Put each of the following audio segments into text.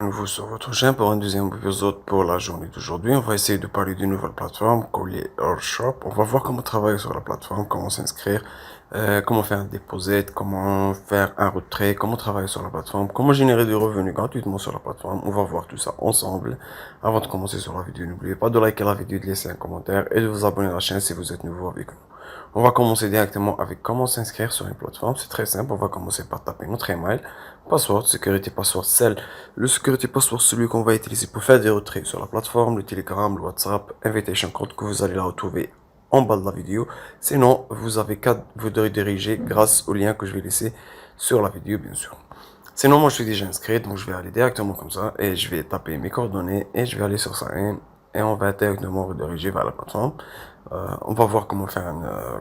nouveau sur votre chaîne pour un deuxième épisode pour la journée d'aujourd'hui. On va essayer de parler d'une nouvelle plateforme, Collier Shop. On va voir comment travailler sur la plateforme, comment s'inscrire, comment faire un deposit, comment faire un retrait, comment travailler sur la plateforme, comment générer des revenus gratuitement sur la plateforme. On va voir tout ça ensemble. Avant de commencer sur la vidéo, n'oubliez pas de liker la vidéo, de laisser un commentaire et de vous abonner à la chaîne si vous êtes nouveau avec nous. On va commencer directement avec comment s'inscrire sur une plateforme. C'est très simple. On va commencer par taper notre email, password, sécurité password, le security password, celui qu'on va utiliser pour faire des retraits sur la plateforme, le Telegram, le WhatsApp, invitation code que vous allez la retrouver en bas de la vidéo. Sinon, vous avez qu'à vous rediriger grâce au lien que je vais laisser sur la vidéo, bien sûr. Sinon, moi, je suis déjà inscrit, donc je vais aller directement comme ça et je vais taper mes coordonnées et je vais aller sur Sign et on va directement rediriger vers la plateforme. On va voir comment faire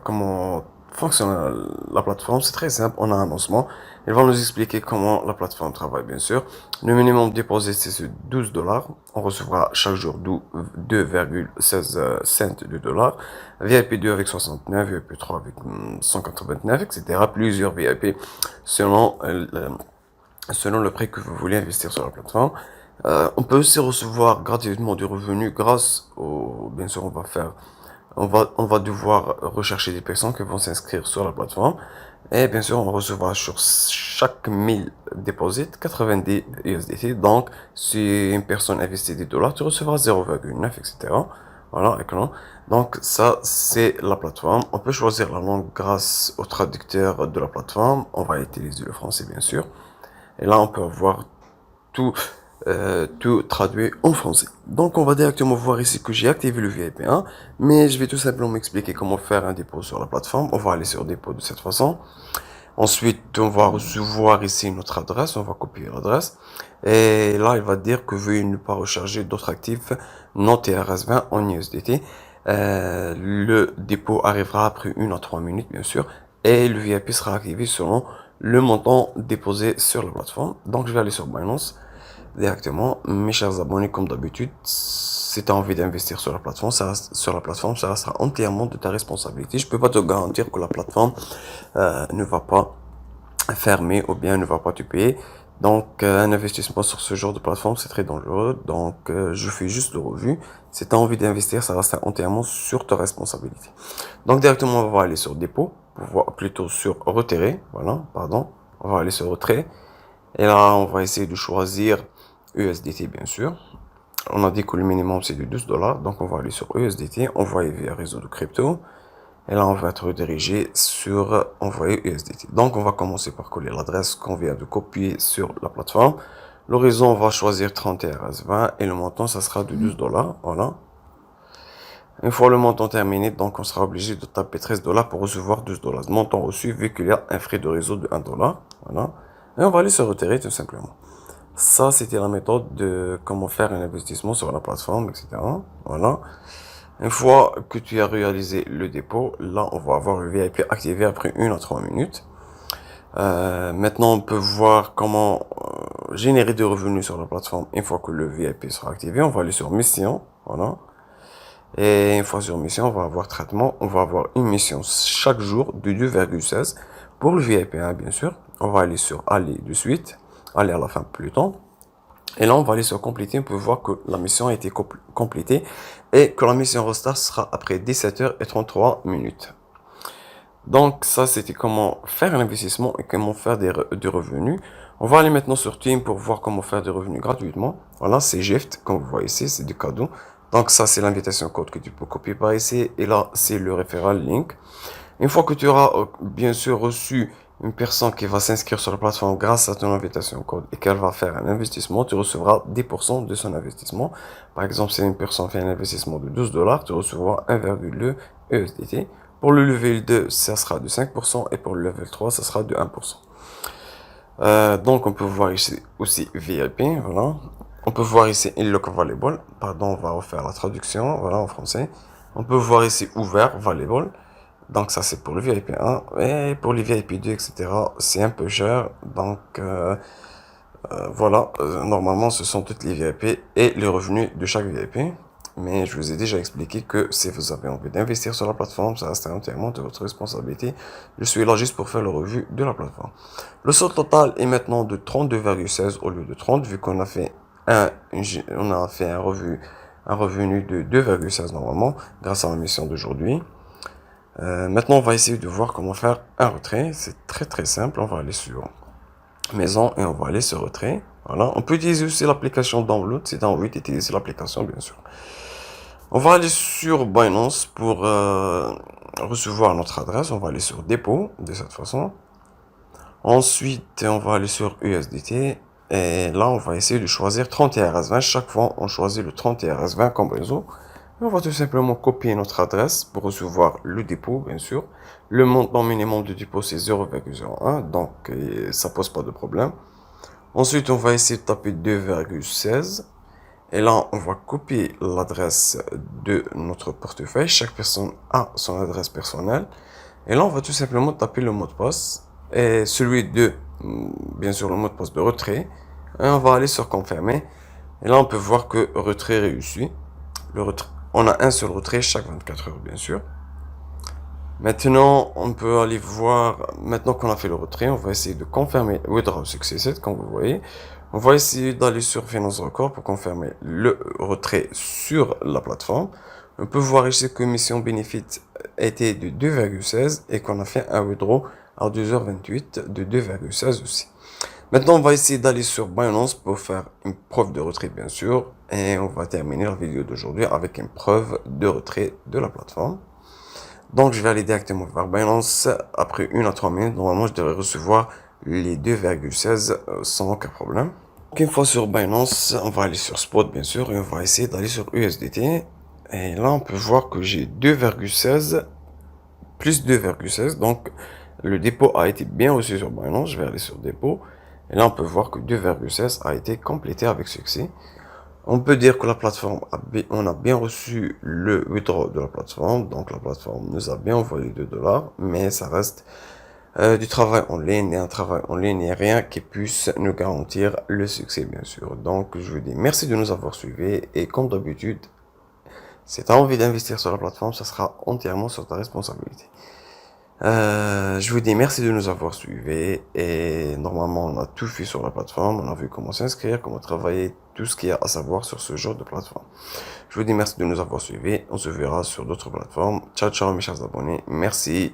comment fonctionne la plateforme. C'est très simple. On a un lancement. Ils vont nous expliquer comment la plateforme travaille, bien sûr. Le minimum déposé, c'est $12. On recevra chaque jour 2,16 cents de dollars. VIP 2 avec 69, VIP 3 avec 189, etc. Plusieurs VIP selon le prix que vous voulez investir sur la plateforme. On peut aussi recevoir gratuitement du revenu grâce au, bien sûr, on va devoir rechercher des personnes qui vont s'inscrire sur la plateforme. Et bien sûr, on recevra sur chaque 1000 déposits 90 USDT. Donc, si une personne investit des dollars, tu recevras 0,9, etc. Voilà, écran. Donc, ça, c'est la plateforme. On peut choisir la langue grâce au traducteur de la plateforme. On va utiliser le français, bien sûr. Et là, on peut voir tout, tout traduit en français. Donc, on va directement voir ici que j'ai activé le VIP1, mais je vais tout simplement m'expliquer comment faire un dépôt sur la plateforme. On va aller sur dépôt de cette façon. Ensuite, on va recevoir ici notre adresse. On va copier l'adresse. Et là, il va dire que veuillez ne pas recharger d'autres actifs non TRS20 en USDT. Le dépôt arrivera après 1 à 3 minutes, bien sûr. Et le VIP sera activé selon le montant déposé sur la plateforme. Donc, je vais aller sur Binance directement. Mes chers abonnés, comme d'habitude, si tu as envie d'investir sur la plateforme, ça restera entièrement de ta responsabilité. Je peux pas te garantir que la plateforme ne va pas fermer ou bien ne va pas te payer. Donc, un investissement sur ce genre de plateforme, c'est très dangereux. Donc, je fais juste le revue. Si tu as envie d'investir, ça reste entièrement sur ta responsabilité. Donc, directement, on va aller sur dépôt, plutôt sur retirer. Voilà, pardon. On va aller sur retrait. Et là, on va essayer de choisir USDT, bien sûr. On a dit que le minimum, c'est de $12. Donc, on va aller sur USDT. Envoyer via réseau de crypto. Et là, on va être redirigé sur envoyer USDT. Donc, on va commencer par coller l'adresse qu'on vient de copier sur la plateforme. L'horizon, on va choisir 30 RS20 et le montant, ça sera de $12. Voilà. Une fois le montant terminé, donc on sera obligé de taper $13 pour recevoir $12. Montant reçu, vu qu'il y a un frais de réseau de $1. Voilà. Et on va aller se retirer tout simplement. Ça, c'était la méthode de comment faire un investissement sur la plateforme, etc. Voilà. Une fois que tu as réalisé le dépôt, là, on va avoir le VIP activé après 1 à 3 minutes. Maintenant, on peut voir comment générer des revenus sur la plateforme une fois que le VIP sera activé. On va aller sur mission, voilà. Et une fois sur mission, on va avoir traitement. On va avoir une mission chaque jour de 2,16 pour le VIP1, bien sûr. On va aller sur aller de suite, aller à la fin plutôt. Et là, on va aller sur compléter. On peut voir que la mission a été complétée et que la mission restart sera après 17h33. Donc, ça, c'était comment faire un investissement et comment faire des revenus. On va aller maintenant sur Team pour voir comment faire des revenus gratuitement. Voilà, c'est Gift, comme vous voyez ici, c'est du cadeau. Donc, ça, c'est l'invitation code que tu peux copier par ici. Et là, c'est le référent link. Une fois que tu auras, bien sûr, reçu une personne qui va s'inscrire sur la plateforme grâce à ton invitation code et qu'elle va faire un investissement, tu recevras 10% de son investissement. Par exemple, si une personne fait un investissement de $12, tu recevras 1,2 USDT. Pour le level 2, ça sera de 5% et pour le level 3, ça sera de 1%. Donc, on peut voir ici aussi VIP, voilà. On peut voir ici Unlock Valuable, pardon, on va refaire la traduction, voilà, en français. On peut voir ici Ouvert Valuable. Donc ça c'est pour le VIP 1 et pour les VIP 2 etc. c'est un peu cher donc voilà, normalement ce sont toutes les VIP et les revenus de chaque VIP, mais je vous ai déjà expliqué que si vous avez envie d'investir sur la plateforme, ça reste entièrement de votre responsabilité. Je suis là juste pour faire le revue de la plateforme. Le solde total est maintenant de 32,16 au lieu de 30 vu qu'on a fait on a fait un revenu de 2,16 normalement, grâce à la mission d'aujourd'hui. Maintenant, on va essayer de voir comment faire un retrait. C'est très très simple. On va aller sur Maison et on va aller sur Retrait. Voilà. On peut utiliser aussi l'application Download. Si tu as envie d'utiliser l'application, bien sûr. On va aller sur Binance pour recevoir notre adresse. On va aller sur Dépôt de cette façon. Ensuite, on va aller sur USDT. Et là, on va essayer de choisir 30RS20. Chaque fois, on choisit le 30RS20 comme réseau. On va tout simplement copier notre adresse pour recevoir le dépôt, bien sûr. Le montant minimum de dépôt, c'est 0,01. Donc, ça pose pas de problème. Ensuite, on va essayer de taper 2,16. Et là, on va copier l'adresse de notre portefeuille. Chaque personne a son adresse personnelle. Et là, on va tout simplement taper le mot de passe. Et celui de, bien sûr, le mot de passe de retrait. Et on va aller sur confirmer. Et là, on peut voir que retrait réussi. On a un seul retrait chaque 24 heures, bien sûr. Maintenant, on peut aller voir, maintenant qu'on a fait le retrait, on va essayer de confirmer Withdraw Successed, comme vous voyez. On va essayer d'aller sur Finance Record pour confirmer le retrait sur la plateforme. On peut voir ici que mission bénéfice était de 2,16 et qu'on a fait un withdraw à 2h28 de 2,16 aussi. Maintenant, on va essayer d'aller sur Binance pour faire une preuve de retrait, bien sûr. Et on va terminer la vidéo d'aujourd'hui avec une preuve de retrait de la plateforme. Donc, je vais aller directement vers Binance. Après 1 à 3 minutes, normalement, je devrais recevoir les 2,16 sans aucun problème. Donc, une fois sur Binance, on va aller sur Spot, bien sûr, et on va essayer d'aller sur USDT. Et là, on peut voir que j'ai 2,16 plus 2,16. Donc, le dépôt a été bien reçu sur Binance. Je vais aller sur dépôt. Et là, on peut voir que 2,16 a été complété avec succès. On peut dire que la plateforme on a bien reçu le withdraw de la plateforme. Donc, la plateforme nous a bien envoyé 2 $, mais ça reste du travail en ligne. Et un travail en ligne, il n'y a rien qui puisse nous garantir le succès, bien sûr. Donc, je vous dis merci de nous avoir suivis. Et comme d'habitude, si tu as envie d'investir sur la plateforme, ça sera entièrement sur ta responsabilité. Je vous dis merci de nous avoir suivis et normalement on a tout fait sur la plateforme, on a vu comment s'inscrire, comment travailler, tout ce qu'il y a à savoir sur ce genre de plateforme. Je vous dis merci de nous avoir suivis, on se verra sur d'autres plateformes. Ciao ciao mes chers abonnés, merci.